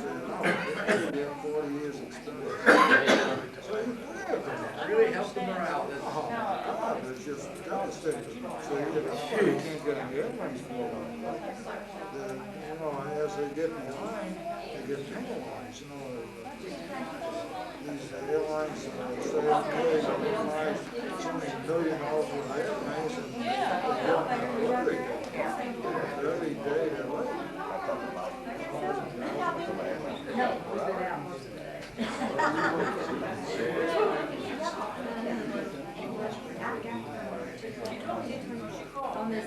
Yeah, 40 years experience. So you Really helped the morale. it's just devastating. So you can't get any airplanes for them. Then, as they get behind, they get penalized. These airlines say, okay, so we buy so many $1 million worth of airplanes, and they get every day they're late. On this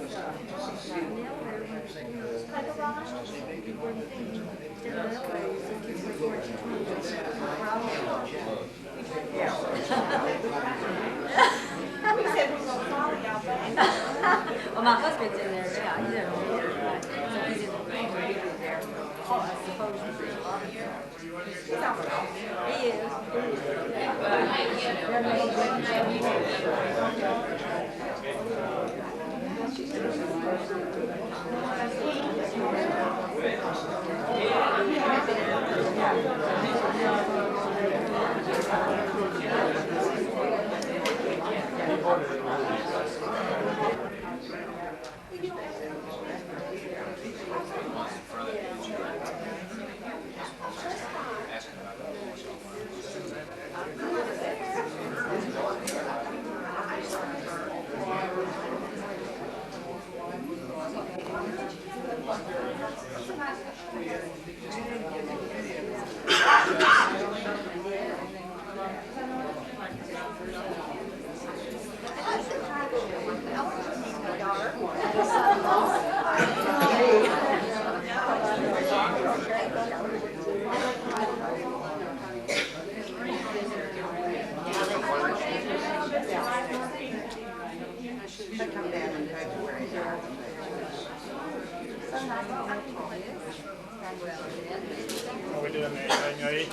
well, my husband's in there now. He's in there. So he's in the room there. Oh, I suppose he is. Are we doing anything, eh?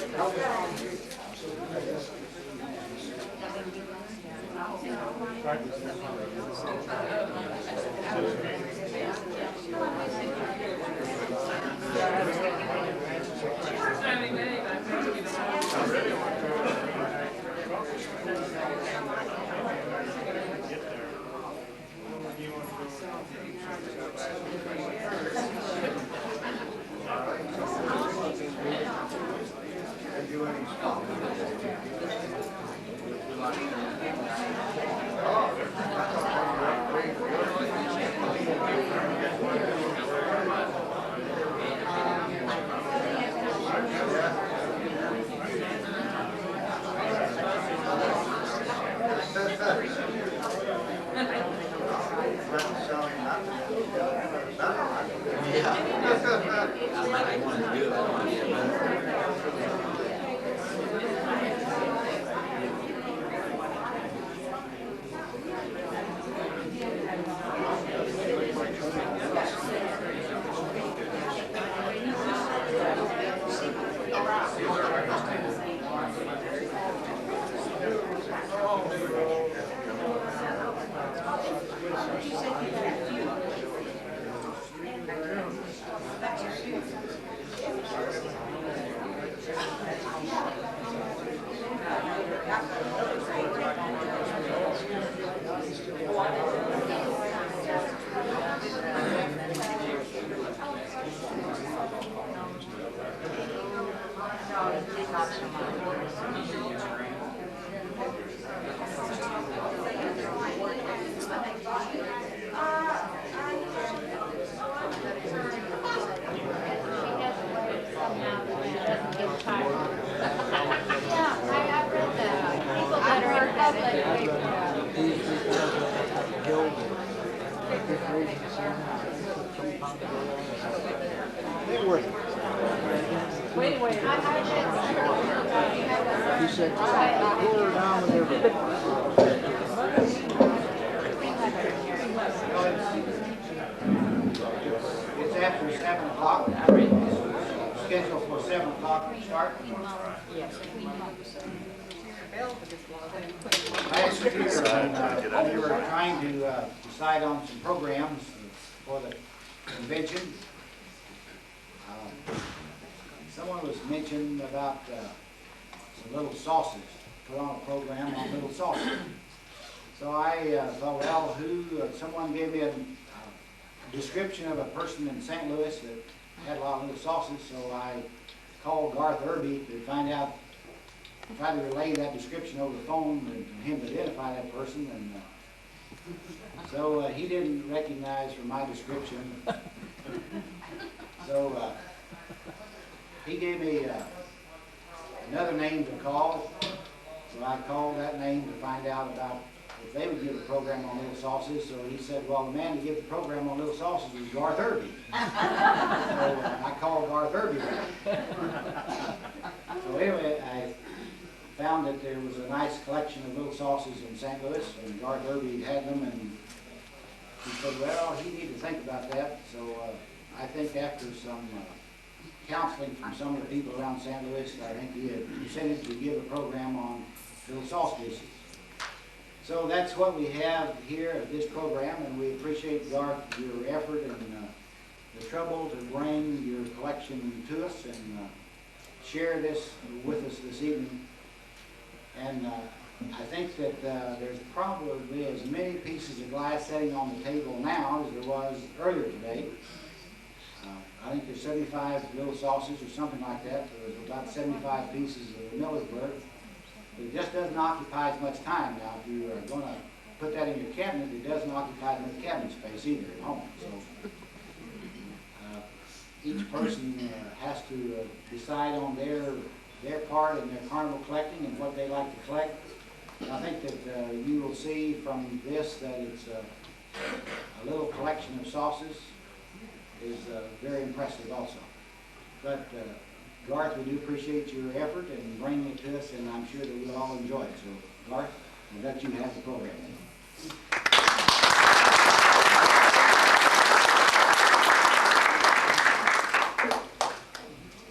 He said, pull her down with everything. It's after 7 o'clock. Scheduled for 7 o'clock to start. Yes. Last year, we were trying to decide on some programs for the convention. someone was mentioning about some little sauces, put on a program on little sauces. So I thought, well, someone gave me a description of a person in St. Louis that had a lot of little sauces, so I called Garth Irby to find out, try to relay that description over the phone and him to identify that person. And so he didn't recognize from my description. So he gave me another name to call. So I called that name to find out about if they would give a program on little sauces. So he said, well, the man to give the program on little sauces was Garth Irby. So I called Garth Irby. So anyway, I found that there was a nice collection of little sauces in St. Louis, and Garth Irby had them, and he said, well, he needed to think about that. So I think after some counseling from some of the people around St. Louis, I think he had decided to give a program on little sauce dishes. So that's what we have here at this program, and we appreciate, Garth, your effort and the trouble to bring your collection to us and share this with us this evening. And I think that there's probably as many pieces of glass sitting on the table now as there was earlier today. I think there's 75 little sauces or something like that. There's about 75 pieces of Millersburg. But it just doesn't occupy as much time now. If you are going to put that in your cabinet, it doesn't occupy as much cabinet space either at home. So each person has to decide on their part in their carnival collecting and what they like to collect. And I think that you will see from this that it's a little collection of sauces is very impressive also. But Garth, we do appreciate your effort in bringing it to us, and I'm sure that we'll all enjoy it. So Garth, we'll let you have the program.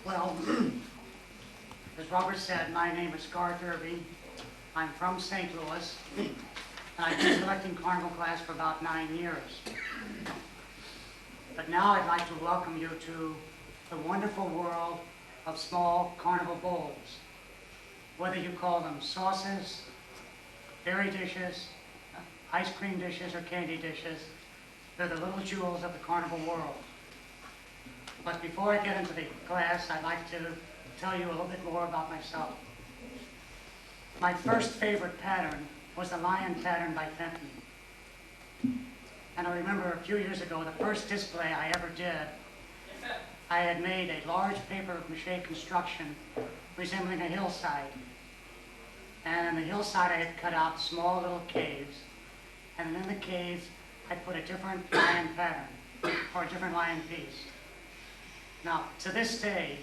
Well, as Robert said, my name is Garth Irby. I'm from St. Louis, and I've been collecting carnival glass for about 9 years. But now I'd like to welcome you to the wonderful world of small carnival bowls. Whether you call them sauces, berry dishes, ice cream dishes, or candy dishes, they're the little jewels of the carnival world. But before I get into the glass, I'd like to tell you a little bit more about myself. My first favorite pattern was the lion pattern by Fenton. And I remember a few years ago, the first display I ever did, I had made a large paper-mache construction resembling a hillside. And in the hillside, I had cut out small little caves. And in the caves, I put a different lion pattern, or a different lion piece. Now, to this day,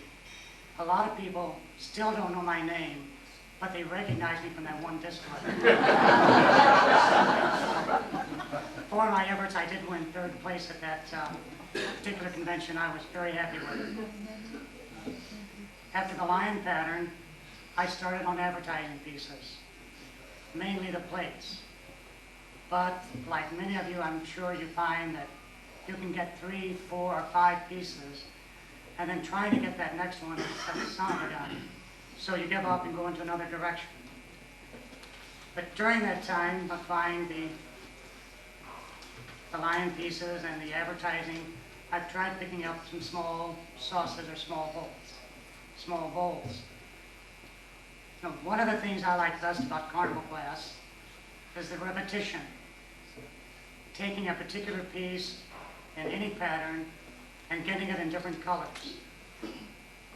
a lot of people still don't know my name, but they recognize me from that one display. For my efforts, I did win 3rd place at that particular convention. I was very happy with it. After the lion pattern, I started on advertising pieces, mainly the plates. But like many of you, I'm sure you find that you can get 3, 4, or 5 pieces, and then trying to get that next one is a son of a gun. So you give up and go into another direction. But during that time, I find the lion pieces and the advertising, I've tried picking up some small sauces or small bowls. Now, one of the things I like best about carnival glass is the repetition. Taking a particular piece in any pattern and getting it in different colors,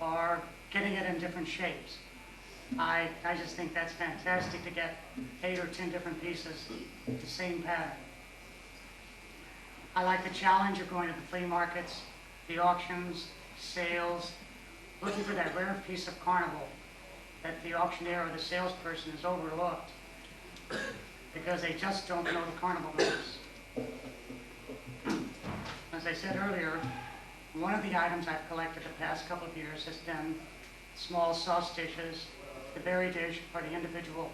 or getting it in different shapes. I just think that's fantastic to get 8 or 10 different pieces, the same pattern. I like the challenge of going to the flea markets, the auctions, sales, looking for that rare piece of carnival that the auctioneer or the salesperson has overlooked because they just don't know the carnival rules. As I said earlier, one of the items I've collected the past couple of years has been small sauce dishes, the berry dish, or the individual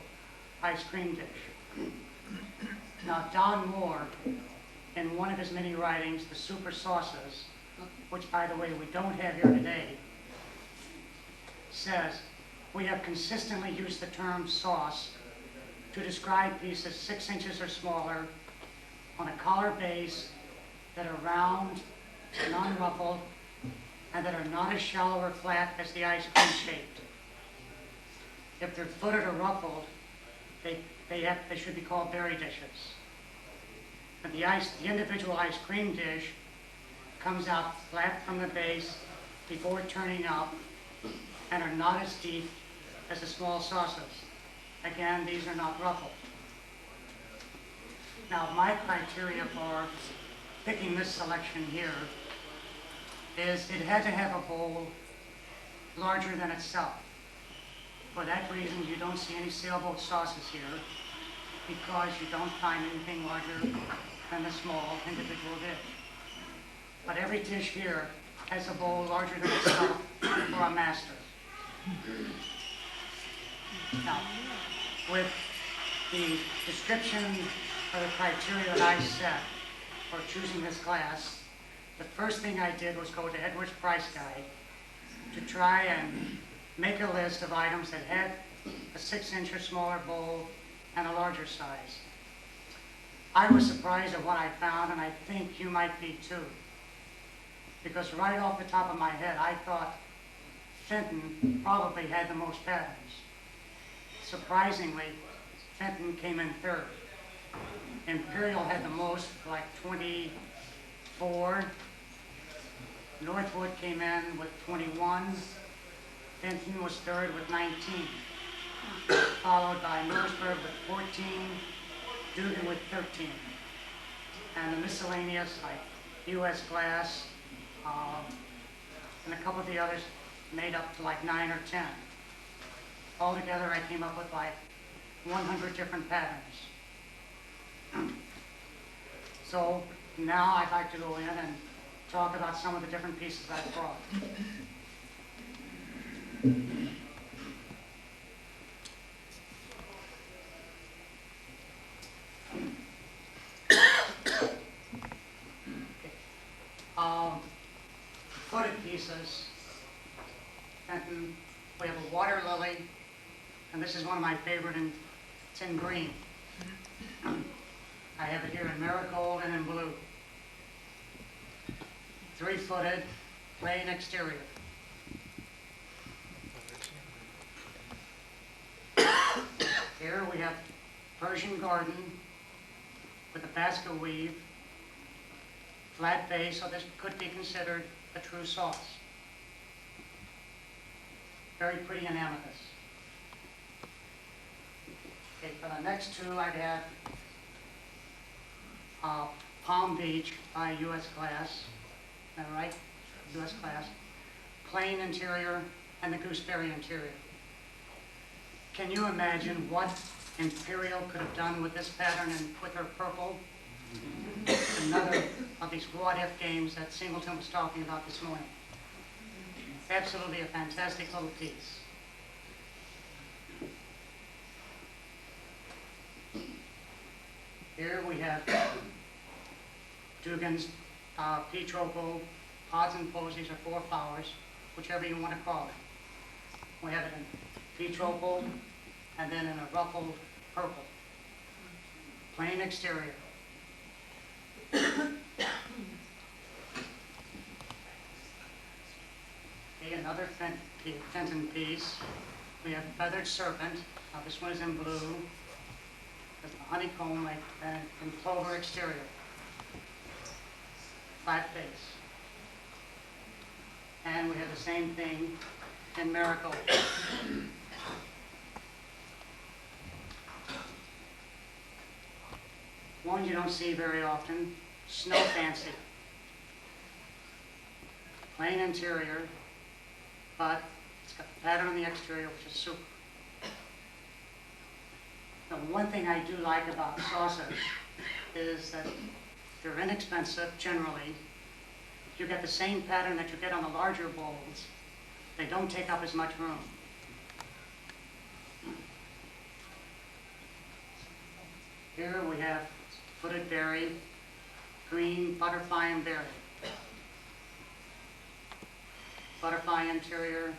ice cream dish. Now, Don Moore, in one of his many writings, The Super Sauces, which, by the way, we don't have here today, says, we have consistently used the term sauce to describe pieces 6 inches or smaller on a collar base that are round and unruffled and that are not as shallow or flat as the ice cream shaped. If they're footed or ruffled, they should be called berry dishes. And the individual ice cream dish comes out flat from the base before turning up and are not as deep as the small saucers. Again, these are not ruffled. Now, my criteria for picking this selection here is it had to have a bowl larger than itself. For that reason, you don't see any sailboat sauces here because you don't find anything larger than the small individual dish. But every dish here has a bowl larger than itself for a master. Now, with the description of the criteria that I set for choosing this class, the first thing I did was go to Edwards Price Guide to try and make a list of items that had a 6-inch or smaller bowl and a larger size. I was surprised at what I found, and I think you might be too. Because right off the top of my head, I thought Fenton probably had the most patterns. Surprisingly, Fenton came in third. Imperial had the most, like 24. Northwood came in with 21. Fenton was third with 19. Followed by Norrisburg with 14. Dugan with 13. And the miscellaneous, like U.S. Glass, and a couple of the others made up to like 9 or 10. Altogether, I came up with like 100 different patterns. So now I'd like to go in and talk about some of the different pieces I've brought. Footed pieces, and we have a water lily, and this is one of my favorite, and it's in green. I have it here in marigold and in blue. 3-footed, plain exterior. Here we have Persian garden with a basket weave, flat base, so this could be considered a true sauce. Very pretty in amethyst. Okay, for the next two, I'd have Palm Beach by U.S. Glass. Is that right? U.S. Glass. Plain interior and the gooseberry interior. Can you imagine what Imperial could have done with this pattern and with her purple? Another of these what-if games that Singleton was talking about this morning. Absolutely a fantastic little piece. Here we have Dugan's peach opal, pods and posies, or 4 flowers, whichever you want to call it. We have it in peach opal and then in a ruffled purple. Plain exterior. Okay, another Fenton piece. We have feathered serpent. Now this one is in blue. There's a honeycomb like in clover exterior. Flat base. And we have the same thing in marigold. One you don't see very often, Snow Fancy. Plain interior, but it's got the pattern on the exterior, which is super. The one thing I do like about saucers is that they're inexpensive generally. You get the same pattern that you get on the larger bowls. They don't take up as much room. Here we have footed berry, green butterfly and berry. Butterfly interior,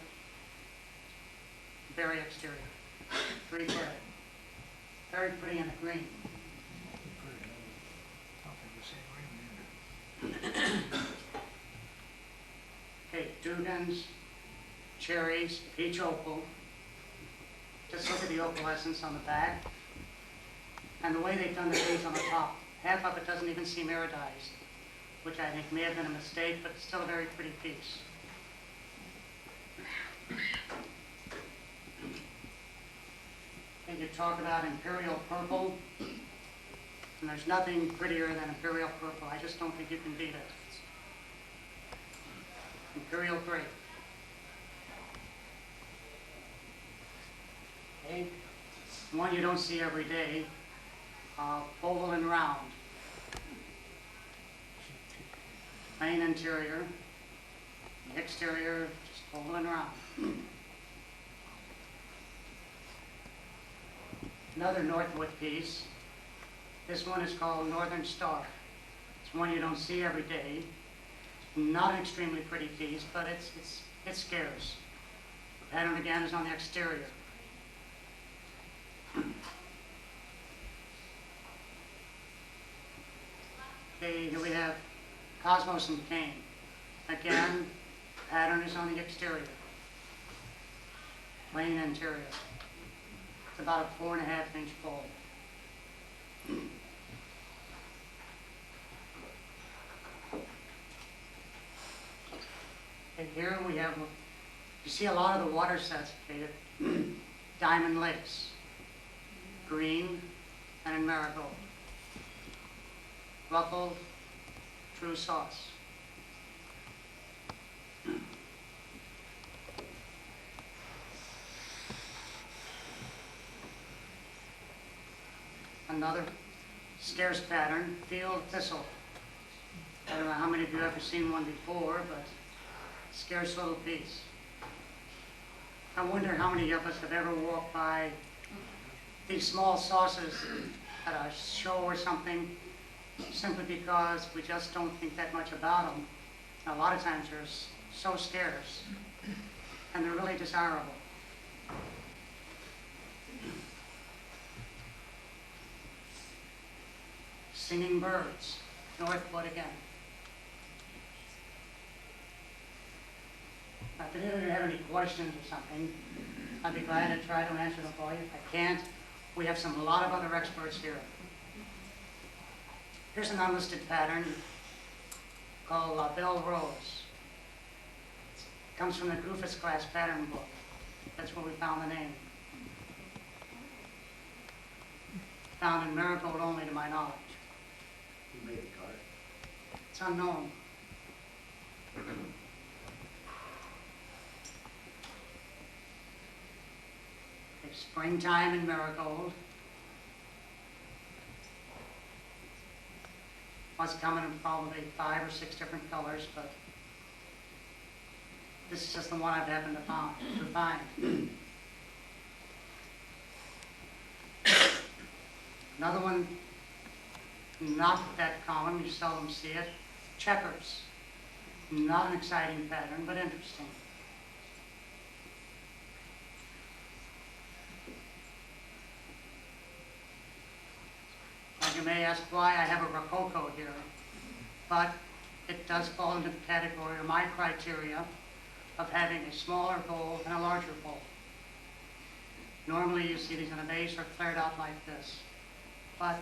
very exterior. 3 carat. Very pretty in the green. Okay, Dugans, cherries, peach opal. Just look at the opalescence on the back. And the way they've done the beads on the top. Half of it doesn't even seem iridized, which I think may have been a mistake, but it's still a very pretty piece. And you talk about imperial purple, and there's nothing prettier than imperial purple. I just don't think you can beat it. Imperial grape. Okay. One you don't see every day, oval and round. Plain interior, exterior, just oval and round. Another Northwood piece. This one is called Northern Star. It's one you don't see every day. Not an extremely pretty piece, but it scares. The pattern again is on the exterior. Okay, here we have Cosmos and Cane. Again, pattern is on the exterior. Plain interior. It's about a 4.5-inch fold. And here we have, you see a lot of the water sets, okay, diamond lace, green, and in marigold. Ruffled, true sauce. Another scarce pattern, field thistle. I don't know how many of you have ever seen one before, but scarce little piece. I wonder how many of us have ever walked by these small sauces at a show or something, simply because we just don't think that much about them. And a lot of times they're so scarce, and they're really desirable. Singing birds, Northwood again. Now, if any of you have any questions or something, I'd be glad to try to answer them for you. If I can't, we have a lot of other experts here. Here's an unlisted pattern called La Belle Rose. It comes from the Goofus class pattern book. That's where we found the name. Found in marigold only, to my knowledge. Who made the card? It's unknown. Okay, springtime in marigold. Must come in probably 5 or 6 different colors, but this is just the one I've happened to find. Another one, not that common, you seldom see it, checkers. Not an exciting pattern, but interesting. And you may ask why I have a Rococo here, but it does fall into the category of my criteria of having a smaller bowl and a larger bowl. Normally you see these in a vase or flared out like this, but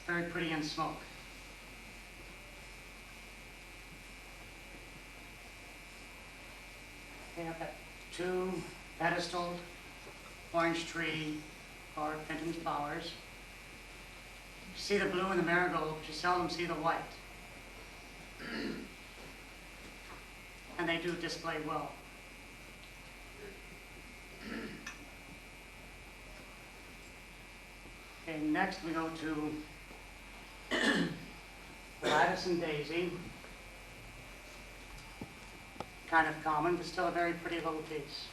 very pretty in smoke. Okay, I've got 2 pedestaled orange tree or Fenton's flowers. You see the blue and the marigold, but you seldom see the white. And they do display well. Okay, next we go to Gladys and Daisy. Kind of common, but still a very pretty little piece.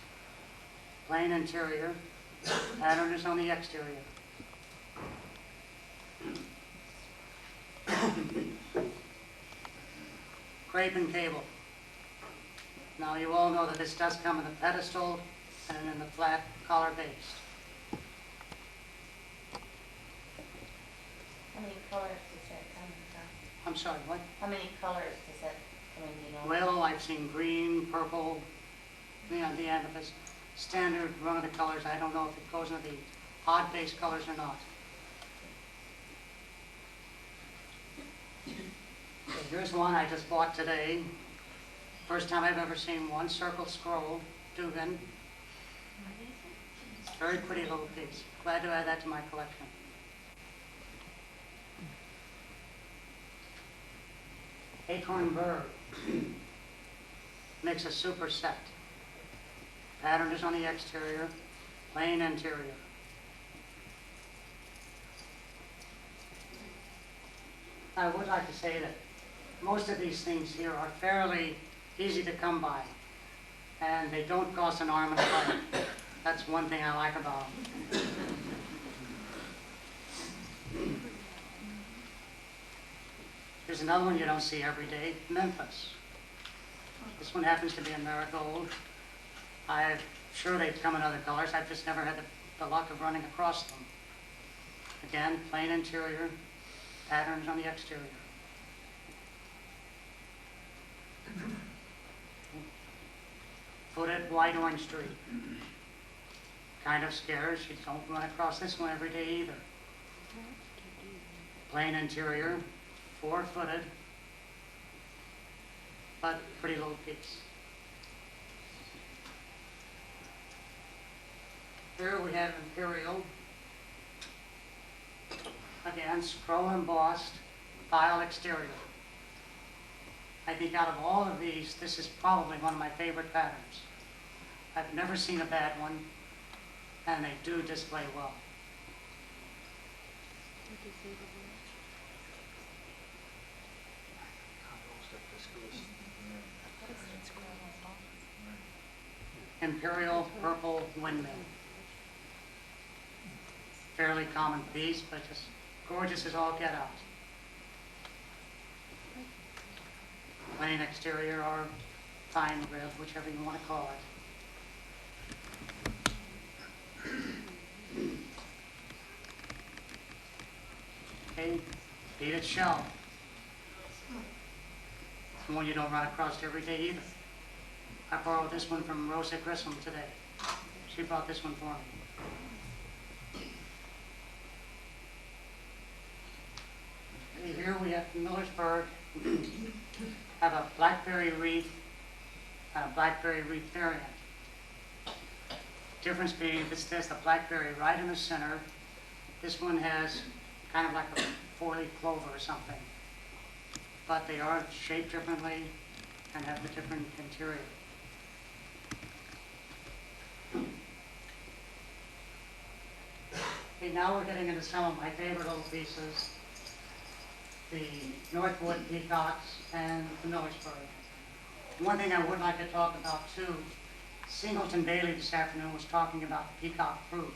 Plain interior, pattern is on the exterior. Crepe and cable. Now you all know that this does come in the pedestal and then the flat collar based. How many colors does that come in? I'm sorry, what? How many colors does that come in, do you know? Well, I've seen green, purple, the amethyst, standard run of the colors. I don't know if it goes into the odd base colors or not. Okay, here's one I just bought today. First time I've ever seen one. Circle scroll, Dugan. Very pretty little piece. Glad to add that to my collection. Acorn bird. Makes a super set. Pattern is on the exterior, plain interior. I would like to say that most of these things here are fairly easy to come by, and they don't cost an arm and a leg. That's one thing I like about them. Here's another one you don't see every day, Memphis. This one happens to be a marigold. I'm sure they come in other colors. I've just never had the luck of running across them. Again, plain interior, patterns on the exterior. Footed white orange streak. Kind of scarce. You don't run across this one every day either. Plain interior, 4-footed, but pretty little piece. Here we have Imperial. Again, scroll embossed, file exterior. I think out of all of these, this is probably one of my favorite patterns. I've never seen a bad one, and they do display well. Imperial purple windmill. Fairly common piece, but just gorgeous as all get out. Plain exterior or fine rib, whichever you want to call it. Okay, beaded shell. It's one you don't run across every day either. I borrowed this one from Rosa Grissom today. She brought this one for me. Okay, here we have Millersburg. Have a blackberry wreath and a blackberry wreath variant. Difference being this has the blackberry right in the center. This one has kind of like a 4-leaf clover or something. But they are shaped differently and have the different interior. Okay, now we're getting into some of my favorite little pieces. The Northwood peacocks and the Millersburg. One thing I would like to talk about too, Singleton Bailey this afternoon was talking about the peacock fruit.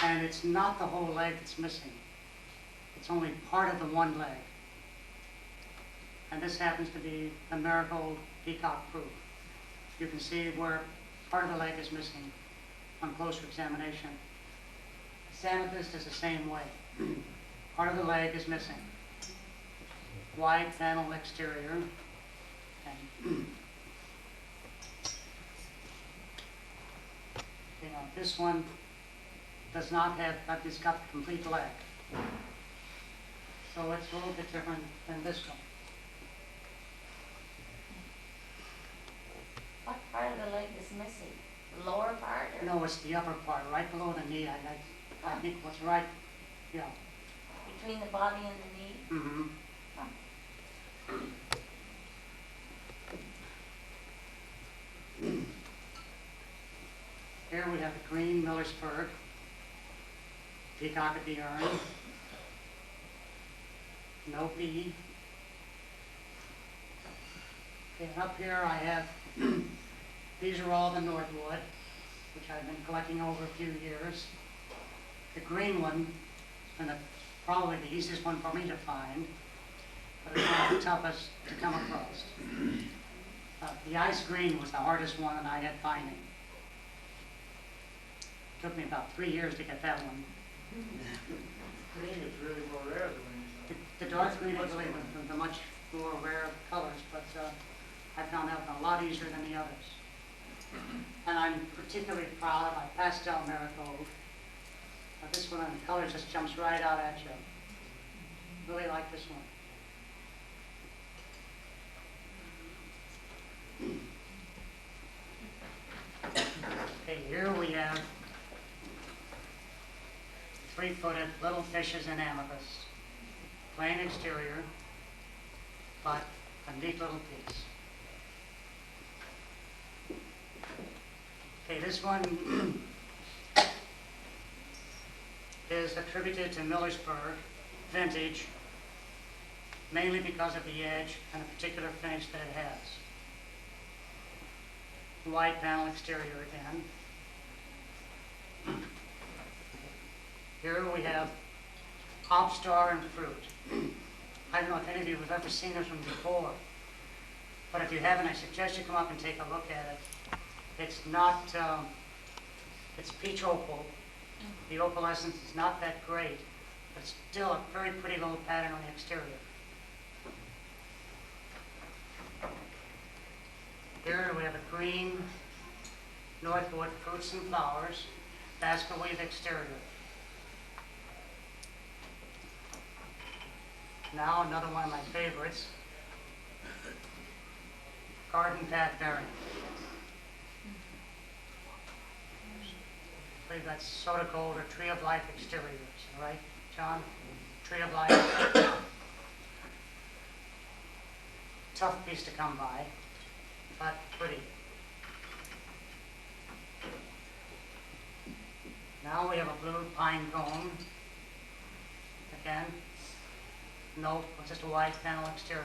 And it's not the whole leg that's missing. It's only part of the one leg. And this happens to be the marigold peacock fruit. You can see where part of the leg is missing on closer examination. Amethyst is the same way. Part of the leg is missing. Wide panel exterior. And this one does not have, it's got the complete leg. So it's a little bit different than this one. What part of the leg is missing? The lower part or? No, it's the upper part, right below the knee. I think what's right, yeah. Between the body and the knee? Mm-hmm. Here we have the green Millersburg, peacock at the urn, no bee. Okay, and up here I have, these are all the Northwood, which I've been collecting over a few years. The green one has been probably the easiest one for me to find, but it's not the toughest to come across. The ice green was the hardest one that I had finding. Took me about 3 years to get that one. Green is really more rare than when you The dark green is really the much more rare of colors, but I found that one a lot easier than the others. And I'm particularly proud of my pastel marigold. This one, the color just jumps right out at you. Really like this one. Okay, here we have 3-footed little fishes in amethyst. Plain exterior, but a neat little piece. Okay, this one is attributed to Millersburg, vintage, mainly because of the edge and the particular finish that it has. White panel exterior again. Here we have Pop Star and Fruit. I don't know if any of you have ever seen this one before, but if you haven't, I suggest you come up and take a look at it. It's not, it's peach opal. The opalescence is not that great, but it's still a very pretty little pattern on the exterior. Here we have a green Northwood fruits and flowers, basket weave exterior. Now another one of my favorites, garden path variant. I believe that's soda gold or tree of life exteriors, right, John? Tree of life. Tough piece to come by, but pretty. Now we have a blue pine cone. Again, no, just a white panel exterior.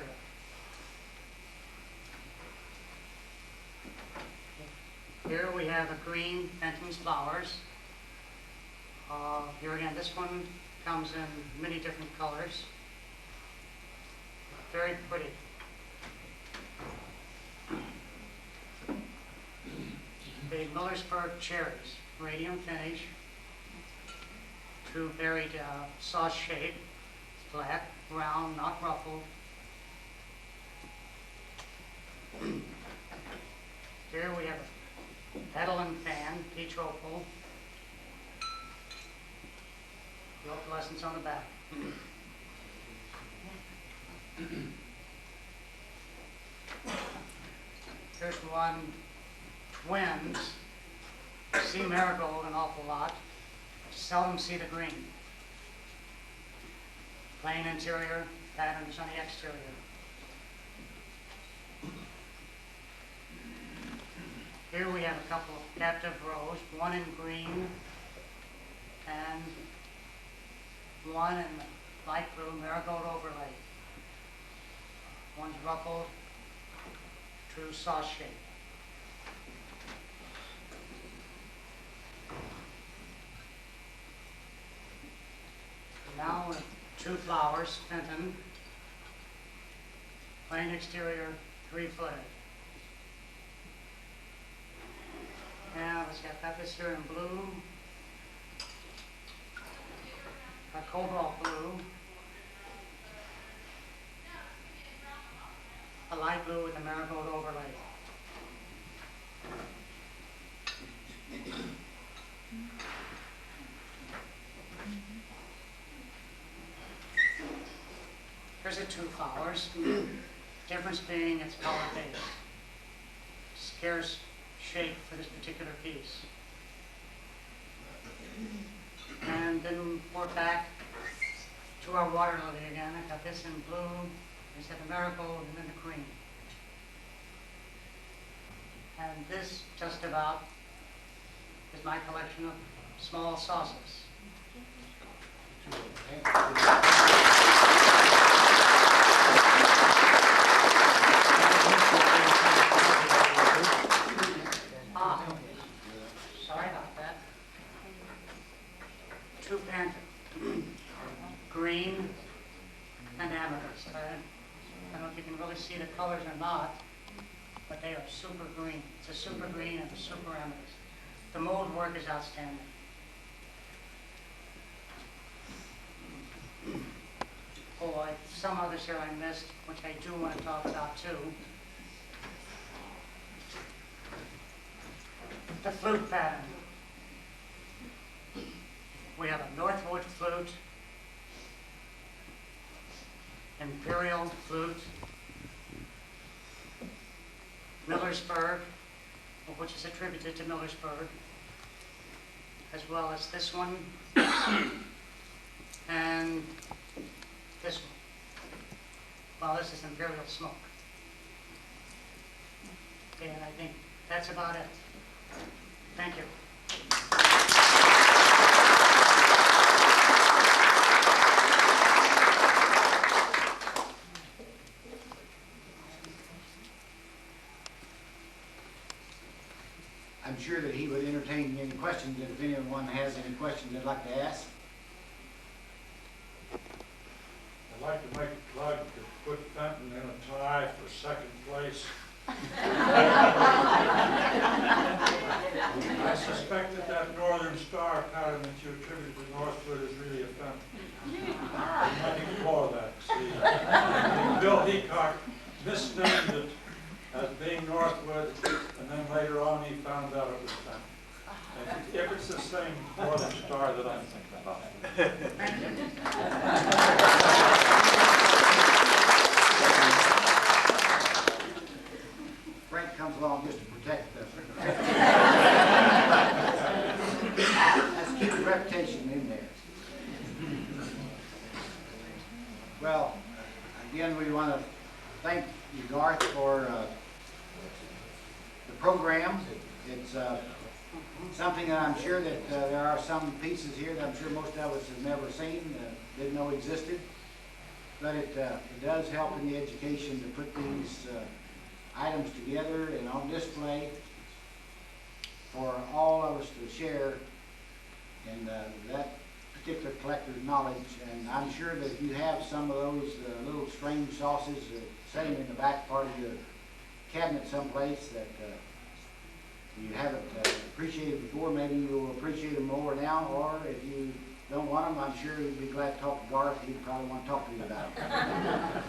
Here we have a green Fenton's flowers. Here again, this one comes in many different colors. Very pretty. The Millersburg cherries, radium finish, true buried sauce shape, black, round, not ruffled. Here we have a petal and fan, peach opal. The opalescence on the back. Here's one, twins. See marigold an awful lot. Seldom see the green. Plain interior, patterns on the exterior. Here we have a couple of captive rows, one in green and one in light blue marigold overlay. One's ruffled, true sauce shape. Now with 2 flowers, Fenton, plain exterior, 3-footed. Now let's see, I've got this here in blue, a cobalt blue, a light blue with a marigold overlay. Here's the 2 flowers. Difference being it's color based. Scarce shape for this particular piece. And then we're back to our water lily again. I got this in blue, I said the marigold, and then the green. And this just about is my collection of small saucers. Sorry about that. 2 panther, green and amethyst. I don't know if you can really see the colors or not, but they are super green. It's a super green and a super amethyst. The mold work is outstanding. some others here I missed, which I do want to talk about too. The flute pattern. We have a Northwood flute, Imperial flute, Millersburg, which is attributed to Millersburg, as well as this one, and this one. Well, this is Imperial Smoke. And I think that's about it. Thank you. I'm sure that he would entertain any questions, if anyone has any questions they'd like to ask. I'd like to make a plug to put Fenton in a tie for second place. I suspect that Northern Star pattern that you attributed to Northwood is really a Fenton. There's nothing more of that, see. Bill Heacock misnamed it as being Northwood, and then later on he found out it was Fenton. If it's the same Northern Star that I'm thinking about. Frank comes along just to protect us. Let's keep the reputation in there. Well, again, we want to thank you, Garth, for the program. It's something that I'm sure that there are some pieces here that I'm sure most of us have never seen, didn't know existed. But it does help in the education to put these items together and on display for all of us to share in that particular collector's knowledge. And I'm sure that if you have some of those little strange sauces sitting in the back part of your cabinet someplace that you haven't appreciated before, maybe you'll appreciate them more now, or if you don't want them, I'm sure you'd be glad to talk to Garth. He'd probably want to talk to you about them.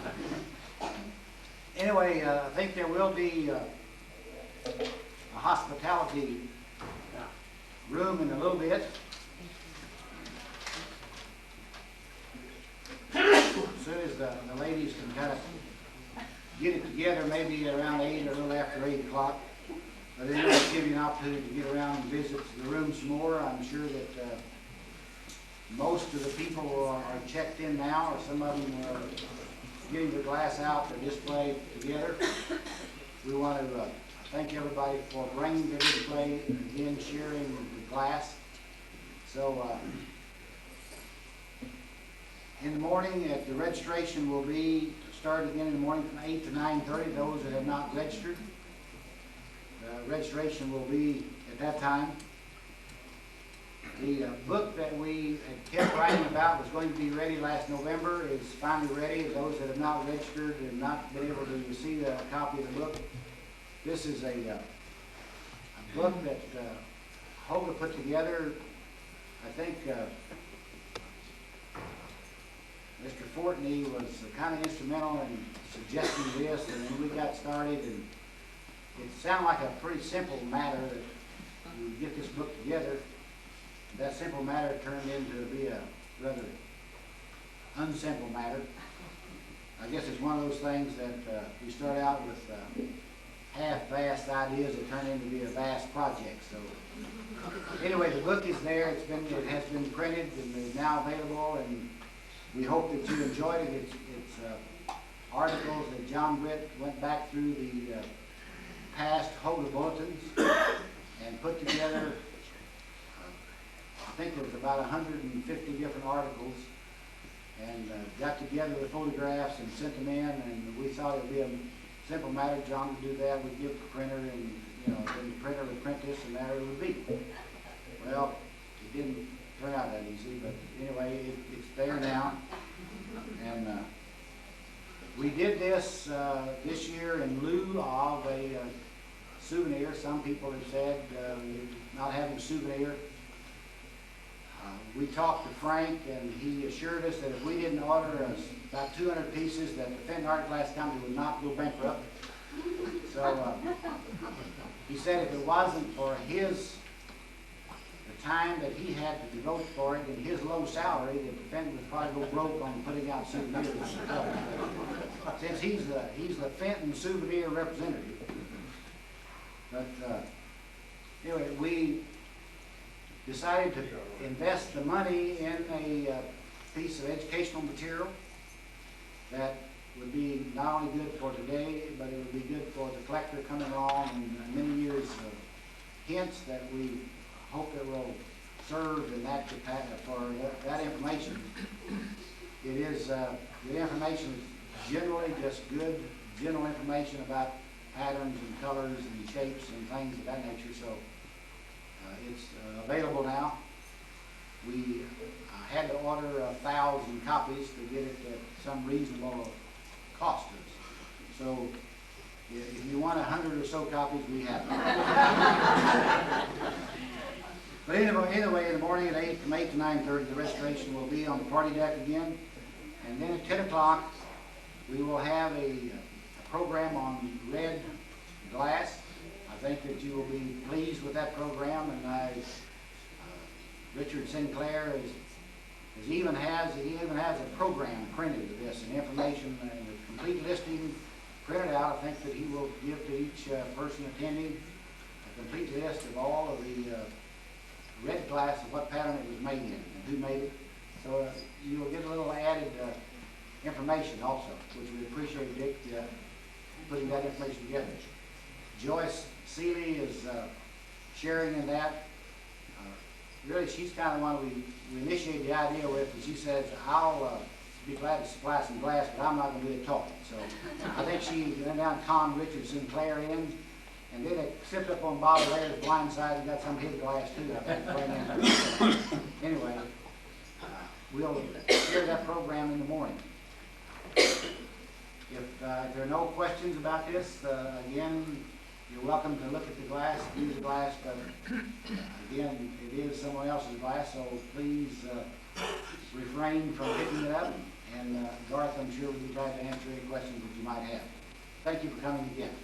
Anyway, I think there will be a hospitality room in a little bit. As soon as the ladies can kind of get it together, maybe around 8 or a little after 8 o'clock. But then it'll give you an opportunity to get around and visit the room some more. I'm sure that most of the people are checked in now, or some of them are getting the glass out, the display together. We want to thank everybody for bringing the display, again, sharing the glass. So in the morning, the registration will be start again in the morning from 8 to 9:30. Those that have not registered, registration will be at that time. The book that we had kept writing about was going to be ready last November is finally ready. Those that have not registered and not been able to receive a copy of the book, this is a book that Holga put together. I think Mr. Fortney was kind of instrumental in suggesting this, and then we got started, and it sounded like a pretty simple matter that you get this book together. That simple matter turned into be a rather unsimple matter. I guess it's one of those things that you start out with half-vast ideas that turn into be a vast project. So anyway, the book is there. It has been printed and is now available, and we hope that you enjoyed it. It's articles that John Britt went back through the past Holga bulletins and put together. I think there was about 150 different articles, and got together the photographs and sent them in, and we thought it would be a simple matter. John would do that. We'd give the printer, and then the printer would print this, and there it would be. Well, it didn't turn out that easy, but anyway, it's there now. And we did this this year in lieu of a souvenir. Some people have said not having a souvenir We talked to Frank, and he assured us that if we didn't order us about 200 pieces, that the Fenton Art Glass Company would not go bankrupt. So he said if it wasn't for the time that he had to devote for it and his low salary, that the Fenton would probably go broke on putting out souvenirs. Since he's the Fenton souvenir representative. But anyway, we decided to invest the money in a piece of educational material that would be not only good for today, but it would be good for the collector coming along in many years hence, that we hope it will serve in that for that information. It is the information is generally just good general information about patterns and colors and shapes and things of that nature. So it's available now. We had to order 1,000 copies to get it at some reasonable cost to us. So if you want 100 or so copies, we have them. But anyway, in the morning from 8 to 9:30, the restoration will be on the party deck again. And then at 10 o'clock, we will have a program on red glass. I think that you will be pleased with that program, and Richard Sinclair even has a program printed of this, and information and a complete listing printed out. I think that he will give to each person attending a complete list of all of the red glass of what pattern it was made in and who made it. So you will get a little added information also, which we appreciate Dick putting that information together. Joyce Seeley is sharing in that. Really, she's kind of one we initiated the idea with, and she says, I'll be glad to supply some glass, but I'm not going to do the talking. So I think she went down and conned Richard Sinclair in, and then they slipped up on Bob Lair's blind side and got some of his glass too, I think. Anyway, we'll share that program in the morning. If there are no questions about this, again, you're welcome to look at the glass, use the glass, but again, it is someone else's glass, so please refrain from picking it up. And Garth, I'm sure, would be glad to answer any questions that you might have. Thank you for coming again.